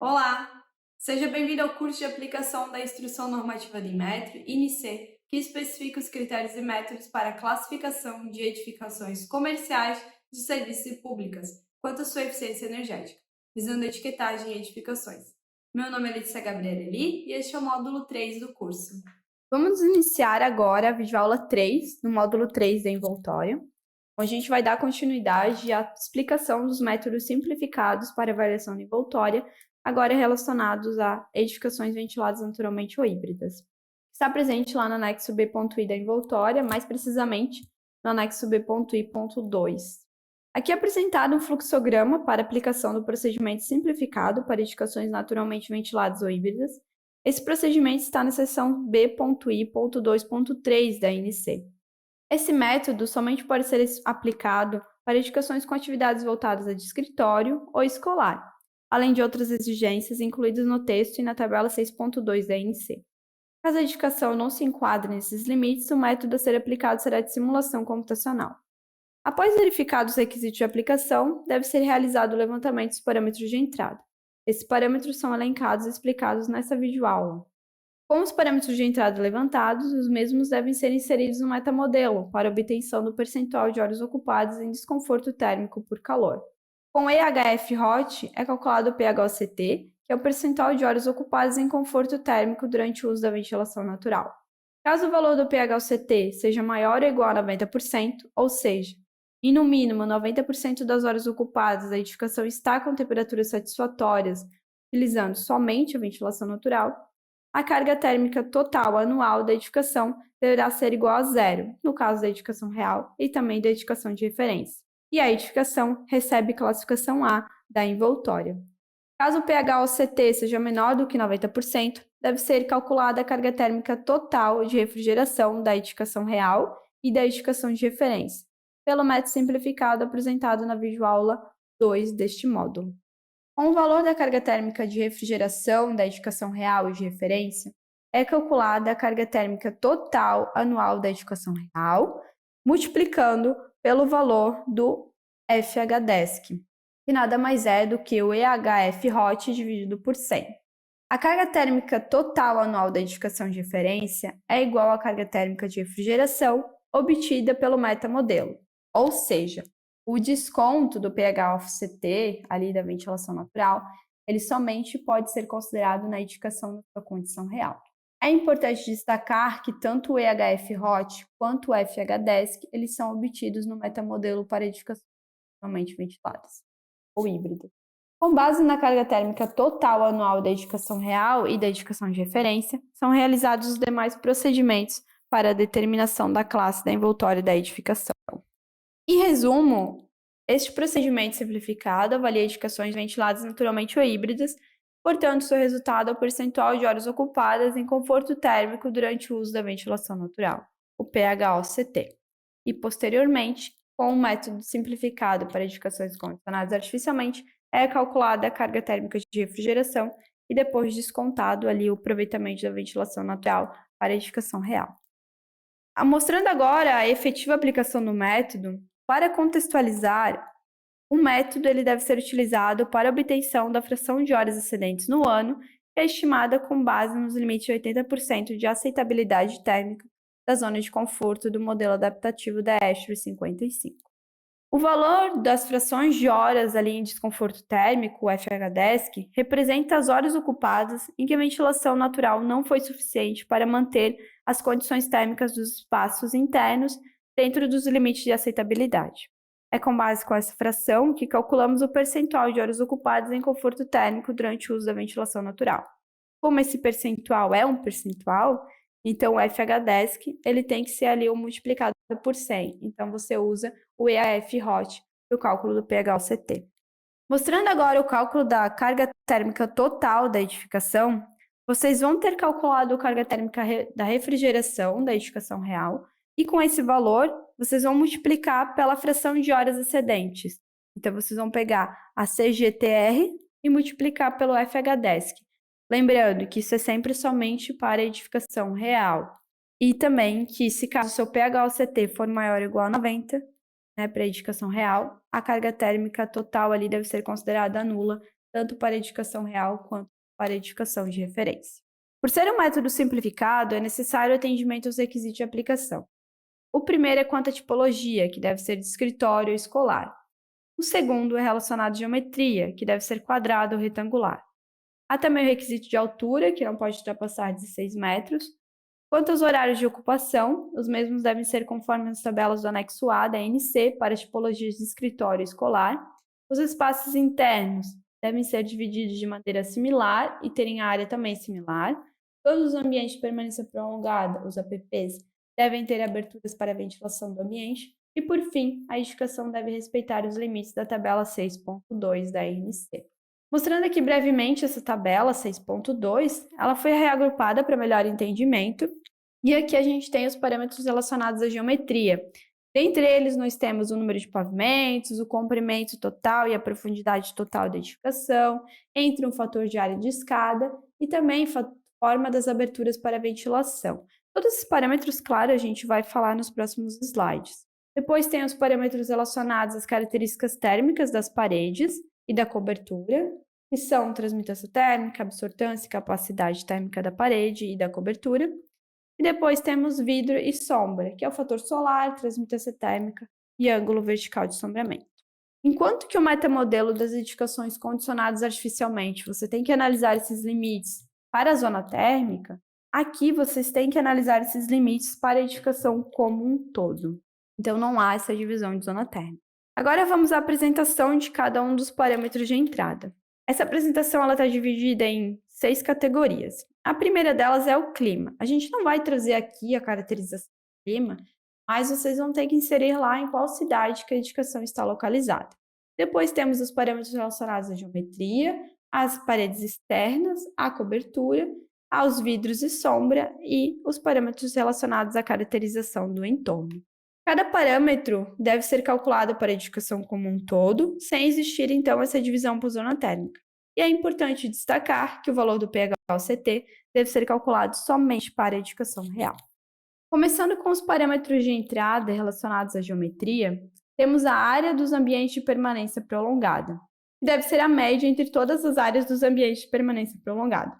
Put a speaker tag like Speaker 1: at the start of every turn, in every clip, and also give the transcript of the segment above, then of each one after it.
Speaker 1: Olá! Seja bem-vindo ao curso de aplicação da Instrução Normativa de Inmetro, INIC, que especifica os critérios e métodos para a classificação de edificações comerciais de serviços e públicas quanto à sua eficiência energética, visando a etiquetagem em edificações. Meu nome é Letícia Gabriela Eli e este é o módulo 3 do curso.
Speaker 2: Vamos iniciar agora a videoaula 3, no módulo 3 da envoltório, onde a gente vai dar continuidade à explicação dos métodos simplificados para avaliação de envoltória, agora relacionados a edificações ventiladas naturalmente ou híbridas. Está presente lá no anexo B.I da envoltória, mais precisamente no anexo B.I.2. Aqui é apresentado um fluxograma para aplicação do procedimento simplificado para edificações naturalmente ventiladas ou híbridas. Esse procedimento está na seção B.I.2.3 da NC. Esse método somente pode ser aplicado para edificações com atividades voltadas a de escritório ou escolar, além de outras exigências incluídas no texto e na tabela 6.2 da NC. Caso a edificação não se enquadre nesses limites, o método a ser aplicado será de simulação computacional. Após verificados os requisitos de aplicação, deve ser realizado o levantamento dos parâmetros de entrada. Esses parâmetros são elencados e explicados nessa videoaula. Com os parâmetros de entrada levantados, os mesmos devem ser inseridos no metamodelo para obtenção do percentual de horas ocupadas em desconforto térmico por calor. Com o EHF-HOT é calculado o PHOCT, que é o percentual de horas ocupadas em conforto térmico durante o uso da ventilação natural. Caso o valor do PHOCT seja maior ou igual a 90%, ou seja, e no mínimo 90% das horas ocupadas a edificação está com temperaturas satisfatórias, utilizando somente a ventilação natural, a carga térmica total anual da edificação deverá ser igual a zero, no caso da edificação real e também da edificação de referência. E a edificação recebe classificação A da envoltória. Caso o PHOCT seja menor do que 90%, deve ser calculada a carga térmica total de refrigeração da edificação real e da edificação de referência, pelo método simplificado apresentado na videoaula 2 deste módulo. Com o valor da carga térmica de refrigeração da edificação real e de referência, é calculada a carga térmica total anual da edificação real, multiplicando pelo valor do FHDESC, que nada mais é do que o EHF-HOT dividido por 100. A carga térmica total anual da edificação de referência é igual à carga térmica de refrigeração obtida pelo metamodelo, ou seja, o desconto do PHOCT, ali da ventilação natural, ele somente pode ser considerado na edificação da sua condição real. É importante destacar que tanto o EHF-HOT quanto o FHDESC, eles são obtidos no metamodelo para edificações naturalmente ventiladas, ou híbridas. Com base na carga térmica total anual da edificação real e da edificação de referência, são realizados os demais procedimentos para a determinação da classe da envoltória da edificação. Em resumo, este procedimento simplificado avalia edificações ventiladas naturalmente ou híbridas, portanto, seu resultado é o percentual de horas ocupadas em conforto térmico durante o uso da ventilação natural, o PHOCT. E, posteriormente, com o método simplificado para edificações condicionadas artificialmente, é calculada a carga térmica de refrigeração e depois descontado ali o aproveitamento da ventilação natural para a edificação real. Mostrando agora a efetiva aplicação do método, para contextualizar, o método ele deve ser utilizado para a obtenção da fração de horas excedentes no ano, que é estimada com base nos limites de 80% de aceitabilidade térmica da zona de conforto do modelo adaptativo da ASHRAE 55. O valor das frações de horas ali em desconforto térmico, o FHDESC, representa as horas ocupadas em que a ventilação natural não foi suficiente para manter as condições térmicas dos espaços internos dentro dos limites de aceitabilidade. É com base com essa fração que calculamos o percentual de horas ocupadas em conforto térmico durante o uso da ventilação natural. Como esse percentual é um percentual, então o FHDESC ele tem que ser ali multiplicado por 100. Então você usa o EHF-HOT para o cálculo do PHOCT. Mostrando agora o cálculo da carga térmica total da edificação, vocês vão ter calculado a carga térmica da refrigeração da edificação real, e com esse valor, vocês vão multiplicar pela fração de horas excedentes. Então, vocês vão pegar a CGTR e multiplicar pelo FHDESC. Lembrando que isso é sempre somente para a edificação real. E também que, se caso o seu PHOCT for maior ou igual a 90, para a edificação real, a carga térmica total ali deve ser considerada nula tanto para a edificação real quanto para a edificação de referência. Por ser um método simplificado, é necessário atendimento aos requisitos de aplicação. O primeiro é quanto à tipologia, que deve ser de escritório ou escolar. O segundo é relacionado à geometria, que deve ser quadrada ou retangular. Há também o requisito de altura, que não pode ultrapassar 16 metros. Quanto aos horários de ocupação, os mesmos devem ser conforme as tabelas do anexo A da ANC para tipologias de escritório escolar. Os espaços internos devem ser divididos de maneira similar e terem área também similar. Todos os ambientes de permanência prolongada, os APPs, devem ter aberturas para a ventilação do ambiente. E, por fim, a edificação deve respeitar os limites da tabela 6.2 da ANC. Mostrando aqui brevemente essa tabela 6.2, ela foi reagrupada para melhor entendimento, e aqui a gente tem os parâmetros relacionados à geometria. Dentre eles, nós temos o número de pavimentos, o comprimento total e a profundidade total da edificação, entre um fator de área de escada e também forma das aberturas para ventilação. Todos esses parâmetros, claro, a gente vai falar nos próximos slides. Depois tem os parâmetros relacionados às características térmicas das paredes e da cobertura, que são transmitância térmica, absortância e capacidade térmica da parede e da cobertura. E depois temos vidro e sombra, que é o fator solar, transmitância térmica e ângulo vertical de sombreamento. Enquanto que o metamodelo das edificações condicionadas artificialmente, você tem que analisar esses limites para a zona térmica, aqui vocês têm que analisar esses limites para a edificação como um todo. Então não há essa divisão de zona térmica. Agora vamos à apresentação de cada um dos parâmetros de entrada. Essa apresentação está dividida em 6 categorias. A primeira delas é o clima. A gente não vai trazer aqui a caracterização do clima, mas vocês vão ter que inserir lá em qual cidade que a edificação está localizada. Depois temos os parâmetros relacionados à geometria, às paredes externas, à cobertura, aos vidros e sombra e os parâmetros relacionados à caracterização do entorno. Cada parâmetro deve ser calculado para a edificação como um todo, sem existir então essa divisão por zona térmica. E é importante destacar que o valor do pH-OCT deve ser calculado somente para a edificação real. Começando com os parâmetros de entrada relacionados à geometria, temos a área dos ambientes de permanência prolongada, que deve ser a média entre todas as áreas dos ambientes de permanência prolongada.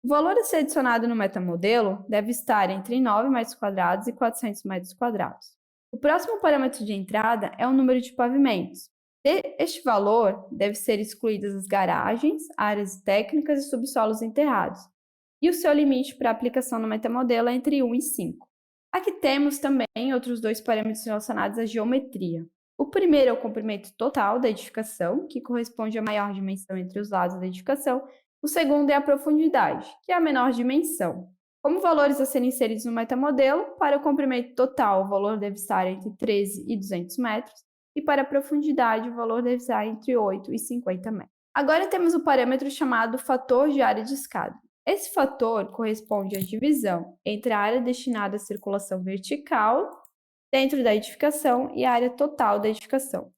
Speaker 2: O valor a ser adicionado no metamodelo deve estar entre 9 metros quadrados e 400 metros quadrados. O próximo parâmetro de entrada é o número de pavimentos. Deste valor, deve ser excluídas as garagens, áreas técnicas e subsolos enterrados. E o seu limite para aplicação no metamodelo é entre 1 e 5. Aqui temos também outros 2 parâmetros relacionados à geometria. O primeiro é o comprimento total da edificação, que corresponde à maior dimensão entre os lados da edificação. O segundo é a profundidade, que é a menor dimensão. Como valores a serem inseridos no metamodelo, para o comprimento total, o valor deve estar entre 13 e 200 metros, e para a profundidade, o valor deve estar entre 8 e 50 metros. Agora temos o parâmetro chamado fator de área de escada. Esse fator corresponde à divisão entre a área destinada à circulação vertical dentro da edificação e a área total da edificação.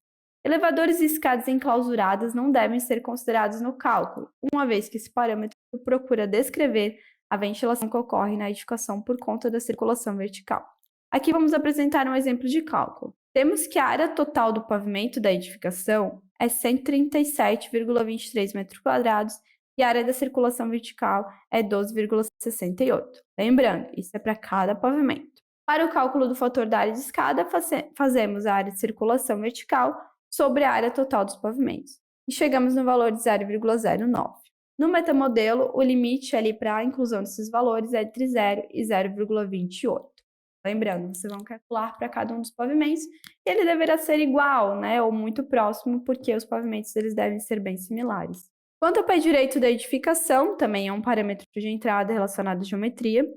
Speaker 2: Elevadores e escadas enclausuradas não devem ser considerados no cálculo, uma vez que esse parâmetro procura descrever a ventilação que ocorre na edificação por conta da circulação vertical. Aqui vamos apresentar um exemplo de cálculo. Temos que a área total do pavimento da edificação é 137,23 metros quadrados e a área da circulação vertical é 12,68. Lembrando, isso é para cada pavimento. Para o cálculo do fator da área de escada, fazemos a área de circulação vertical sobre a área total dos pavimentos. E chegamos no valor de 0,09. No metamodelo, o limite ali para a inclusão desses valores é entre 0 e 0,28. Lembrando, vocês vão calcular para cada um dos pavimentos e ele deverá ser igual, né, ou muito próximo, porque os pavimentos eles devem ser bem similares. Quanto ao pé direito da edificação, também é um parâmetro de entrada relacionado à geometria.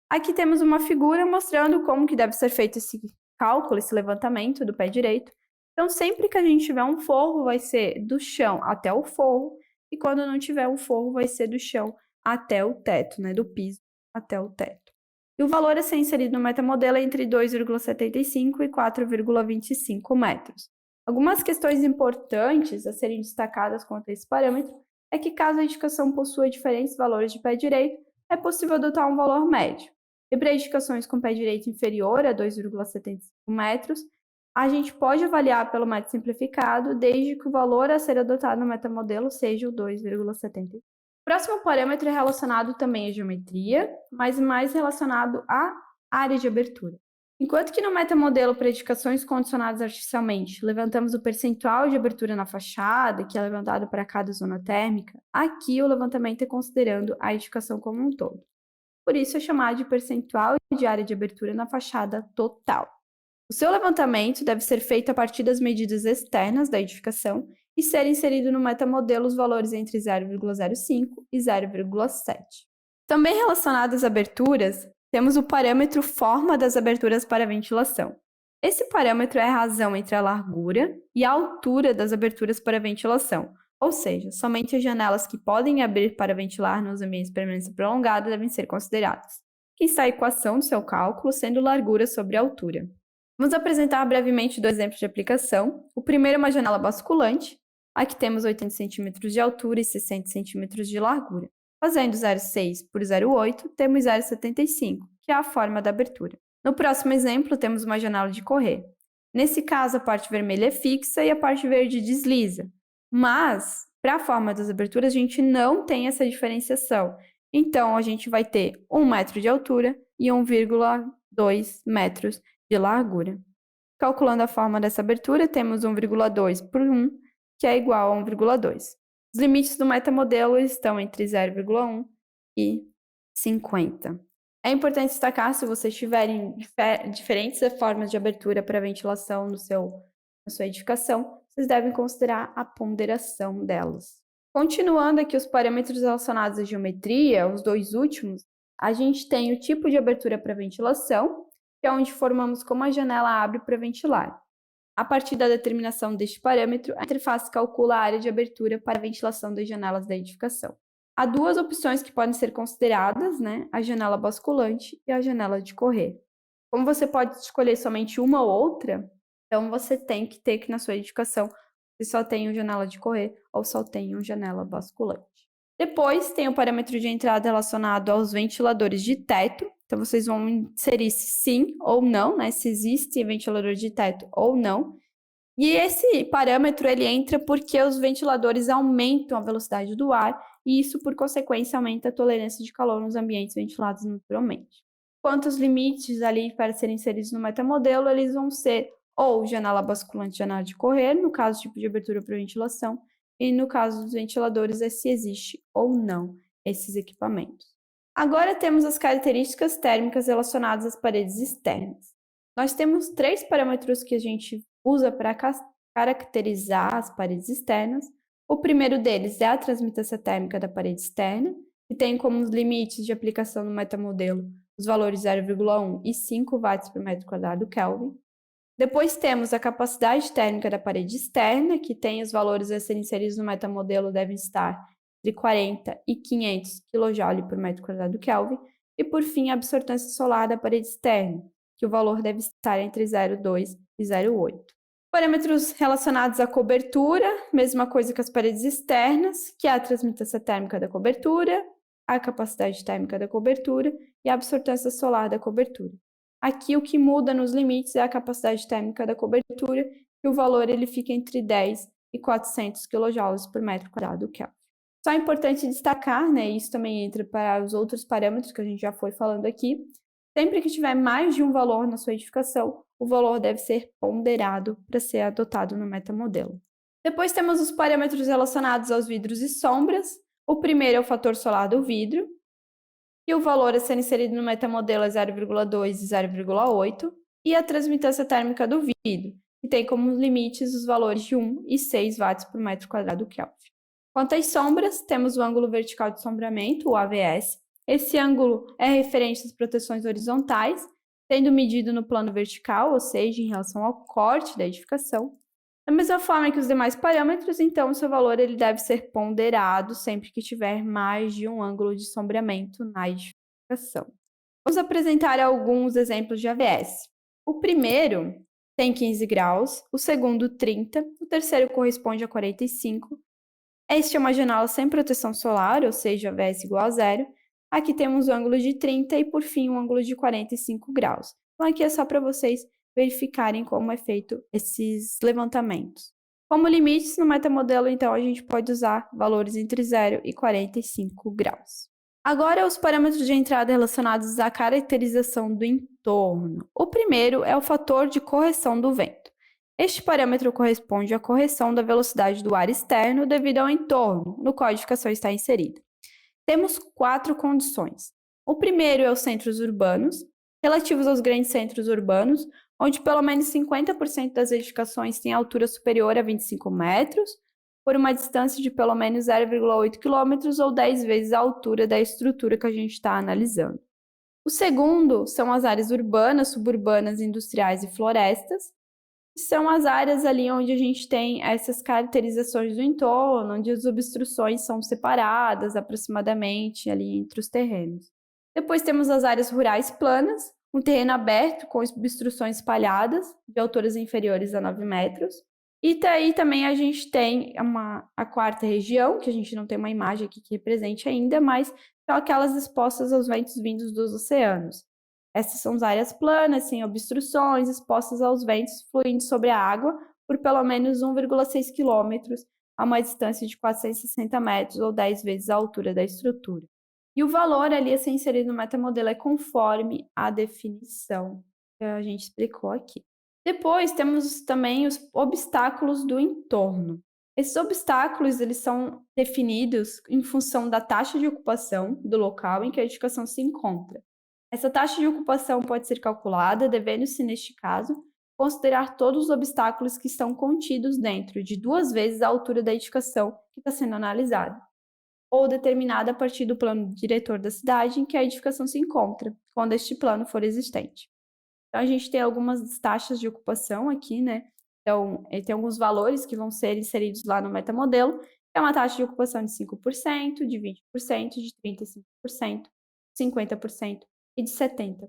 Speaker 2: Aqui temos uma figura mostrando como que deve ser feito esse cálculo, esse levantamento do pé direito. Então, sempre que a gente tiver um forro, vai ser do chão até o forro, e quando não tiver um forro, vai ser do chão até o teto, né, do piso até o teto. E o valor a ser inserido no metamodelo é entre 2,75 e 4,25 metros. Algumas questões importantes a serem destacadas quanto a esse parâmetro é que caso a edificação possua diferentes valores de pé direito, é possível adotar um valor médio. E para edificações com pé direito inferior a 2,75 metros, A gente pode avaliar pelo método simplificado, desde que o valor a ser adotado no metamodelo seja o 2,70. O próximo parâmetro é relacionado também à geometria, mas mais relacionado à área de abertura. Enquanto que no metamodelo para edificações condicionadas artificialmente, levantamos o percentual de abertura na fachada, que é levantado para cada zona térmica, aqui o levantamento é considerando a edificação como um todo. Por isso é chamado de percentual de área de abertura na fachada total. O seu levantamento deve ser feito a partir das medidas externas da edificação e ser inserido no metamodelo os valores entre 0,05 e 0,7. Também relacionado às aberturas, temos o parâmetro forma das aberturas para ventilação. Esse parâmetro é a razão entre a largura e a altura das aberturas para ventilação, ou seja, somente as janelas que podem abrir para ventilar nos ambientes de permanência prolongada devem ser consideradas. Aqui está a equação do seu cálculo, sendo largura sobre altura. Vamos apresentar brevemente dois exemplos de aplicação. O primeiro é uma janela basculante. Aqui temos 80 centímetros de altura e 60 centímetros de largura. Fazendo 0,6 por 0,8, temos 0,75, que é a forma da abertura. No próximo exemplo, temos uma janela de correr. Nesse caso, a parte vermelha é fixa e a parte verde desliza. Mas, para a forma das aberturas, a gente não tem essa diferenciação. Então, a gente vai ter 1 metro de altura e 1,2 metros de largura. Calculando a forma dessa abertura, temos 1,2 por 1, que é igual a 1,2. Os limites do metamodelo estão entre 0,1 e 50. É importante destacar, se vocês tiverem diferentes formas de abertura para ventilação na sua edificação, vocês devem considerar a ponderação delas. Continuando aqui os parâmetros relacionados à geometria, os dois últimos, a gente tem o tipo de abertura para ventilação, que é onde formamos como a janela abre para ventilar. A partir da determinação deste parâmetro, a interface calcula a área de abertura para a ventilação das janelas da edificação. Há duas opções que podem ser consideradas, a janela basculante e a janela de correr. Como você pode escolher somente uma ou outra, então você tem que ter que na sua edificação você só tenha janela de correr ou só tenha janela basculante. Depois tem o parâmetro de entrada relacionado aos ventiladores de teto. Então, vocês vão inserir se sim ou não, se existe ventilador de teto ou não. E esse parâmetro, ele entra porque os ventiladores aumentam a velocidade do ar e isso, por consequência, aumenta a tolerância de calor nos ambientes ventilados naturalmente. Quanto aos limites ali para serem inseridos no metamodelo, eles vão ser ou janela basculante, janela de correr, no caso, tipo de abertura para ventilação, e no caso dos ventiladores, é se existe ou não esses equipamentos. Agora temos as características térmicas relacionadas às paredes externas. Nós temos 3 parâmetros que a gente usa para caracterizar as paredes externas. O primeiro deles é a transmitância térmica da parede externa, que tem como limites de aplicação no metamodelo os valores 0,1 e 5 watts por metro quadrado Kelvin. Depois temos a capacidade térmica da parede externa, que tem os valores a serem inseridos no metamodelo devem estar entre 40 e 500 kJ por metro quadrado Kelvin. E, por fim, a absortância solar da parede externa, que o valor deve estar entre 0,2 e 0,8. Parâmetros relacionados à cobertura, mesma coisa que as paredes externas, que é a transmitância térmica da cobertura, a capacidade térmica da cobertura e a absortância solar da cobertura. Aqui o que muda nos limites é a capacidade térmica da cobertura e o valor ele fica entre 10 e 400 kJ por metro quadrado Kelvin. Só é importante destacar, isso também entra para os outros parâmetros que a gente já foi falando aqui, sempre que tiver mais de um valor na sua edificação, o valor deve ser ponderado para ser adotado no metamodelo. Depois temos os parâmetros relacionados aos vidros e sombras. O primeiro é o fator solar do vidro, e o valor a ser inserido no metamodelo é 0,2 e 0,8, e a transmitância térmica do vidro, que tem como limites os valores de 1 e 6 watts por metro quadrado Kelvin. Quanto às sombras, temos o ângulo vertical de sombreamento, o AVS. Esse ângulo é referente às proteções horizontais, sendo medido no plano vertical, ou seja, em relação ao corte da edificação. Da mesma forma que os demais parâmetros, então, o seu valor ele deve ser ponderado sempre que tiver mais de um ângulo de sombreamento na edificação. Vamos apresentar alguns exemplos de AVS. O primeiro tem 15 graus, o segundo 30, o terceiro corresponde a 45. Este é uma janela sem proteção solar, ou seja, AVS igual a zero. Aqui temos o ângulo de 30 e, por fim, o ângulo de 45 graus. Então, aqui é só para vocês verificarem como é feito esses levantamentos. Como limites no metamodelo, então, a gente pode usar valores entre 0 e 45 graus. Agora, os parâmetros de entrada relacionados à caracterização do entorno. O primeiro é o fator de correção do vento. Este parâmetro corresponde à correção da velocidade do ar externo devido ao entorno, no qual a edificação está inserida. Temos 4 condições. O primeiro é os centros urbanos, relativos aos grandes centros urbanos, onde pelo menos 50% das edificações têm altura superior a 25 metros, por uma distância de pelo menos 0,8 km ou 10 vezes a altura da estrutura que a gente está analisando. O segundo são as áreas urbanas, suburbanas, industriais e florestas, que são as áreas ali onde a gente tem essas caracterizações do entorno, onde as obstruções são separadas aproximadamente ali entre os terrenos. Depois temos as áreas rurais planas, um terreno aberto com obstruções espalhadas, de alturas inferiores a 9 metros. E daí também a gente tem a quarta região, que a gente não tem uma imagem aqui que represente ainda, mas são aquelas expostas aos ventos vindos dos oceanos. Essas são as áreas planas, sem obstruções, expostas aos ventos fluindo sobre a água por pelo menos 1,6 km a uma distância de 460 metros ou 10 vezes a altura da estrutura. E o valor ali a ser inserido no metamodelo é conforme a definição que a gente explicou aqui. Depois temos também os obstáculos do entorno. Esses obstáculos eles são definidos em função da taxa de ocupação do local em que a edificação se encontra. Essa taxa de ocupação pode ser calculada, devendo-se, neste caso, considerar todos os obstáculos que estão contidos dentro de 2 vezes a altura da edificação que está sendo analisada, ou determinada a partir do plano diretor da cidade em que a edificação se encontra, quando este plano for existente. Então, a gente tem algumas taxas de ocupação aqui, né? Então, tem alguns valores que vão ser inseridos lá no metamodelo, que é uma taxa de ocupação de 5%, de 20%, de 35%, 50% e de 70%,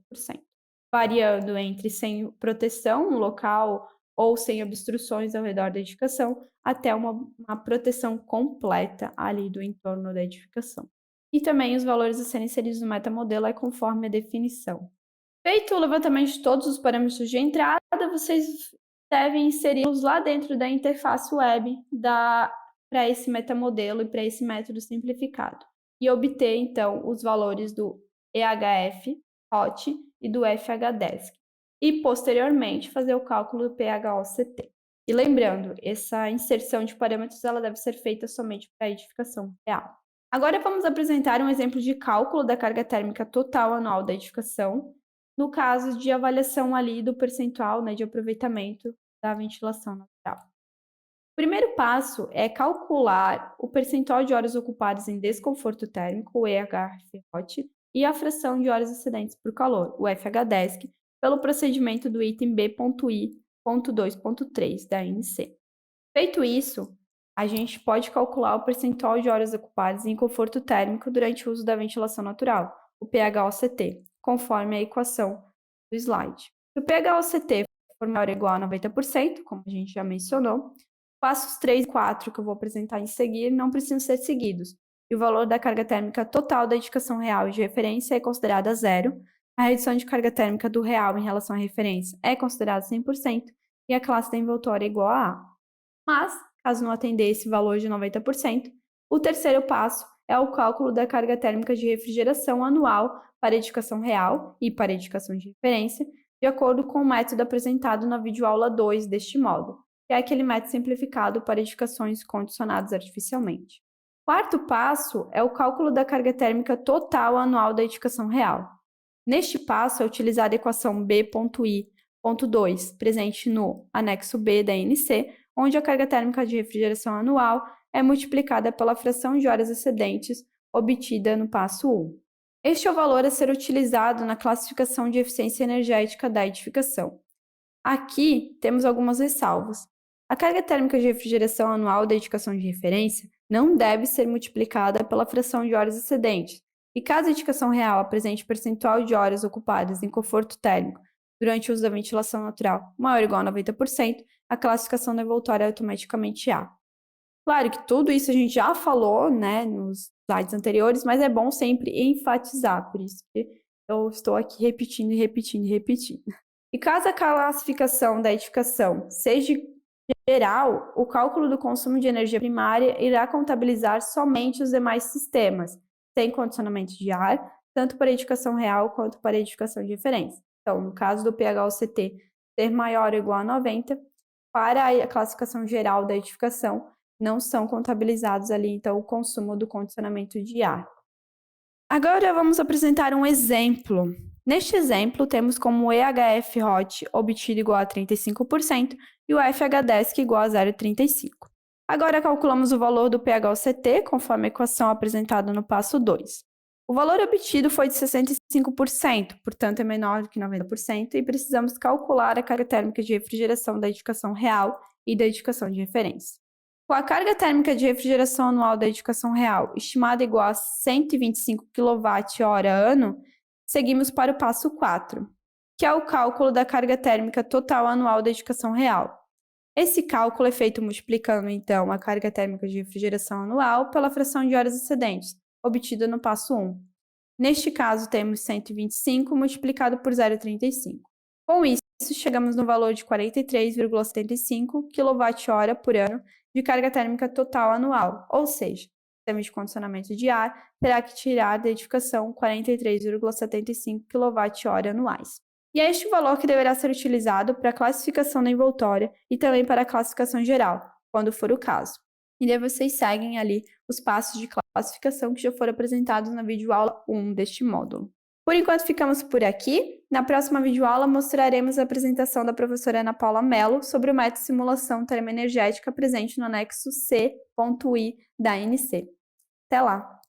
Speaker 2: variando entre sem proteção no local ou sem obstruções ao redor da edificação, até uma proteção completa ali do entorno da edificação. E também os valores a serem inseridos no metamodelo é conforme a definição. Feito o levantamento de todos os parâmetros de entrada, vocês devem inseri-los lá dentro da interface web para esse metamodelo e para esse método simplificado. E obter, então, os valores do EHF, HOT e do FHDESC. E, posteriormente, fazer o cálculo do PHOCT. E lembrando, essa inserção de parâmetros ela deve ser feita somente para a edificação real. Agora vamos apresentar um exemplo de cálculo da carga térmica total anual da edificação, no caso de avaliação ali do percentual, né, de aproveitamento da ventilação natural. O primeiro passo é calcular o percentual de horas ocupadas em desconforto térmico, o EHF-HOT, e a fração de horas excedentes por calor, o FHDESC, pelo procedimento do item B.I.2.3 da ANC. Feito isso, a gente pode calcular o percentual de horas ocupadas em conforto térmico durante o uso da ventilação natural, o PHOCT, conforme a equação do slide. Se o PHOCT for maior ou igual a 90%, como a gente já mencionou, passos 3 e 4 que eu vou apresentar em seguir não precisam ser seguidos, e o valor da carga térmica total da edificação real e de referência é considerada a zero, a redução de carga térmica do real em relação à referência é considerada 100%, e a classe da envoltória é igual a A. Mas, caso não atender esse valor de 90%, o terceiro passo é o cálculo da carga térmica de refrigeração anual para a edificação real e para a edificação de referência, de acordo com o método apresentado na videoaula 2 deste módulo, que é aquele método simplificado para edificações condicionadas artificialmente. O quarto passo é o cálculo da carga térmica total anual da edificação real. Neste passo é utilizada a equação B.I.2, presente no anexo B da ANC, onde a carga térmica de refrigeração anual é multiplicada pela fração de horas excedentes obtida no passo 1. Este é o valor a ser utilizado na classificação de eficiência energética da edificação. Aqui temos algumas ressalvas. A carga térmica de refrigeração anual da edificação de referência não deve ser multiplicada pela fração de horas excedentes, e caso a edificação real apresente percentual de horas ocupadas em conforto térmico durante o uso da ventilação natural maior ou igual a 90%, a classificação da envoltória é automaticamente A. Claro que tudo isso a gente já falou, né, nos slides anteriores, mas é bom sempre enfatizar, por isso que eu estou aqui repetindo e repetindo e repetindo. E caso a classificação da edificação seja geral, o cálculo do consumo de energia primária irá contabilizar somente os demais sistemas, sem condicionamento de ar, tanto para a edificação real quanto para a edificação de referência. Então, no caso do PHOCT ser maior ou igual a 90, para a classificação geral da edificação, não são contabilizados ali, então, o consumo do condicionamento de ar. Agora vamos apresentar um exemplo. Neste exemplo, temos como o EHF hot obtido igual a 35% e o FHDESC igual a 0,35. Agora calculamos o valor do PHOCT conforme a equação apresentada no passo 2. O valor obtido foi de 65%, portanto é menor do que 90%, e precisamos calcular a carga térmica de refrigeração da edificação real e da edificação de referência. Com a carga térmica de refrigeração anual da edificação real estimada igual a 125 kWh/ano, seguimos para o passo 4, que é o cálculo da carga térmica total anual da edificação real. Esse cálculo é feito multiplicando, então, a carga térmica de refrigeração anual pela fração de horas excedentes, obtida no passo 1. Neste caso, temos 125 multiplicado por 0,35. Com isso, chegamos no valor de 43,75 kWh por ano de carga térmica total anual, ou seja, o sistema de condicionamento de ar terá que tirar da edificação 43,75 kWh anuais. E é este o valor que deverá ser utilizado para a classificação da envoltória e também para a classificação geral, quando for o caso. E daí vocês seguem ali os passos de classificação que já foram apresentados na videoaula 1 deste módulo. Por enquanto ficamos por aqui. Na próxima videoaula mostraremos a apresentação da professora Ana Paula Mello sobre o método de simulação termoenergética presente no anexo C.I da ANC. Até lá!